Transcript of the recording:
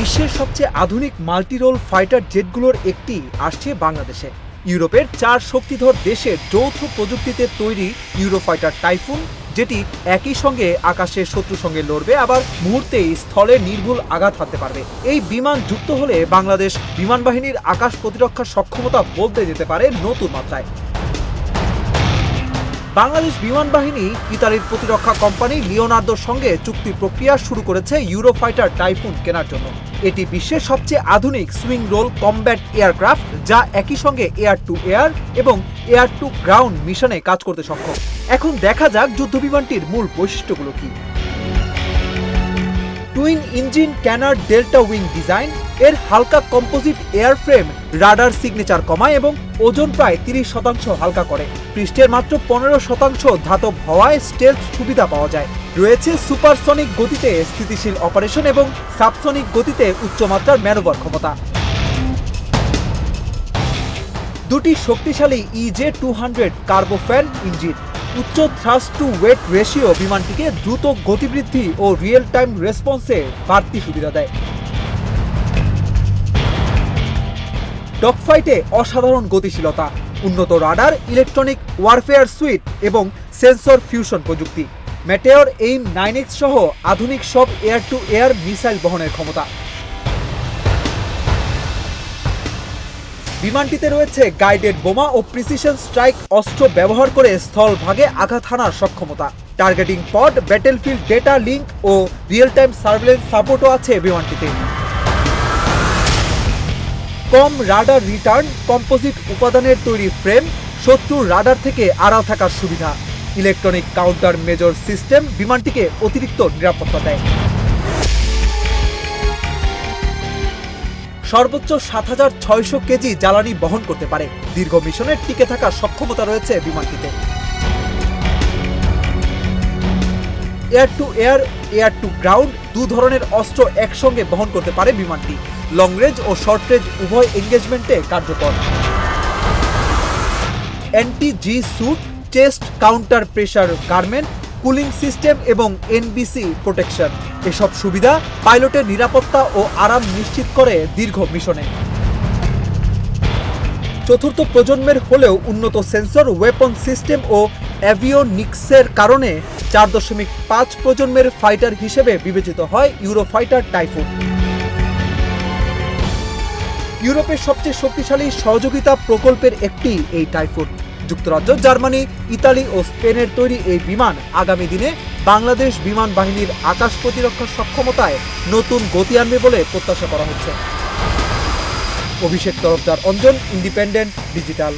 বিশ্বের সবচেয়ে আধুনিক মাল্টিরোল ফাইটার জেটগুলোর একটি আসছে বাংলাদেশে। ইউরোপের 4 শক্তিধর দেশের যৌথ প্রযুক্তিতে তৈরি ইউরোফাইটার টাইফুন, যেটি একই সঙ্গে আকাশে শত্রুর সঙ্গে লড়বে, আবার মুহূর্তেই স্থলে নির্ভুল আঘাত হানতে পারবে। এই বিমান যুক্ত হলে বাংলাদেশ বিমান বাহিনীর আকাশ প্রতিরক্ষার সক্ষমতা বলতে যেতে পারে নতুন মাত্রায়। বাংলাদেশ বিমান বাহিনী ইতালির প্রতিরক্ষা কোম্পানি লিওনার্দোর সঙ্গে চুক্তি প্রক্রিয়া শুরু করেছে ইউরোফাইটার টাইফুন কেনার জন্য। এটি বিশ্বের সবচেয়ে আধুনিক সুইং রোল কমব্যাট এয়ারক্রাফট, যা একই সঙ্গে এয়ার টু এয়ার এবং এয়ার টু গ্রাউন্ড মিশনে কাজ করতে সক্ষম। এখন দেখা যাক যুদ্ধবিমানটির মূল বৈশিষ্ট্যগুলো কি। Twin engine canard delta wing design, এর হালকা কম্পোজিট এয়ারফ্রেম রাডার সিগনেচার কমায় এবং ওজন প্রায় 30% হালকা করে। পৃষ্ঠের মাত্র 15% ধাতব হওয়ায় স্টেলথ সুবিধা পাওয়া যায়। রয়েছে সুপারসনিক গতিতে স্থিতিশীল অপারেশন এবং সাবসনিক গতিতে উচ্চমাত্রার ম্যানোভার ক্ষমতা। দুটি শক্তিশালী EJ-200 কার্বোফ্যান ইঞ্জিন উচ্চ থ্রাস্ট টু ওয়েট রেশিও বিমানটিকে দ্রুত গতিবৃদ্ধি ও রিয়েল টাইম রেসপন্সে বাড়তি সুবিধা দেয়। ডগফাইটে অসাধারণ গতিশীলতা, উন্নত রাডার, ইলেকট্রনিক ওয়ারফেয়ার সুইট এবং সেন্সর ফিউশন প্রযুক্তি, মেটেওর এইম 9X সহ আধুনিক সব এয়ার টু এয়ার মিসাইল বহনের ক্ষমতা। বিমানটিতে রয়েছে গাইডেড বোমা ও প্রিসিশন স্ট্রাইক অস্ত্র ব্যবহার করে স্থলভাগে আঘাত হানার সক্ষমতা। টার্গেটিং পড, ব্যাটেলফিল্ড ডেটা লিঙ্ক ও রিয়েল টাইম সার্ভেলেন্স সাপোর্টও আছে বিমানটিতে। কম রাডার রিটার্ন, কম্পোজিট উপাদানের তৈরি ফ্রেম, শত্রুর রাডার থেকে আড়াল থাকার সুবিধা। ইলেকট্রনিক কাউন্টার মেজর সিস্টেম বিমানটিকে অতিরিক্ত নিরাপত্তা দেয়। সর্বোচ্চ 7600 কেজি জ্বালানি বহন করতে পারে। দীর্ঘ মিশনে টিকে থাকার সক্ষমতা রয়েছে বিমানটিতে। Air to air, air to ground দু ধরনের অস্ত্র একসঙ্গে বহন করতে পারে বিমানটি। লং রেঞ্জ ও শর্ট রেঞ্জ উভয় এনগেজমেন্টে কার্যকর। NTG suit, chest counter pressure garment, cooling system এবং NBC প্রোটেকশন, এসব সুবিধা পাইলটের নিরাপত্তা ও আরাম নিশ্চিত করে দীর্ঘ মিশনে। চতুর্থ প্রজন্মের হলেও উন্নত সেন্সর, ওয়েপন সিস্টেম ও অ্যাভিওনিক্সের কারণে 4.5 প্রজন্মের ফাইটার হিসেবে বিবেচিত হয় ইউরোফাইটার টাইফুন। ইউরোপের সবচেয়ে শক্তিশালী সহযোগিতা প্রকল্পের একটি এই টাইফুন। যুক্তরাজ্য, জার্মানি, ইতালি ও স্পেনের তৈরি এই বিমান আগামী দিনে বাংলাদেশ বিমান বাহিনীর আকাশ প্রতিরক্ষার সক্ষমতায় নতুন গতি আনবে বলে প্রত্যাশা করা হচ্ছে। অভিষেক তরফদার, অঞ্জন, ইন্ডিপেন্ডেন্ট ডিজিটাল।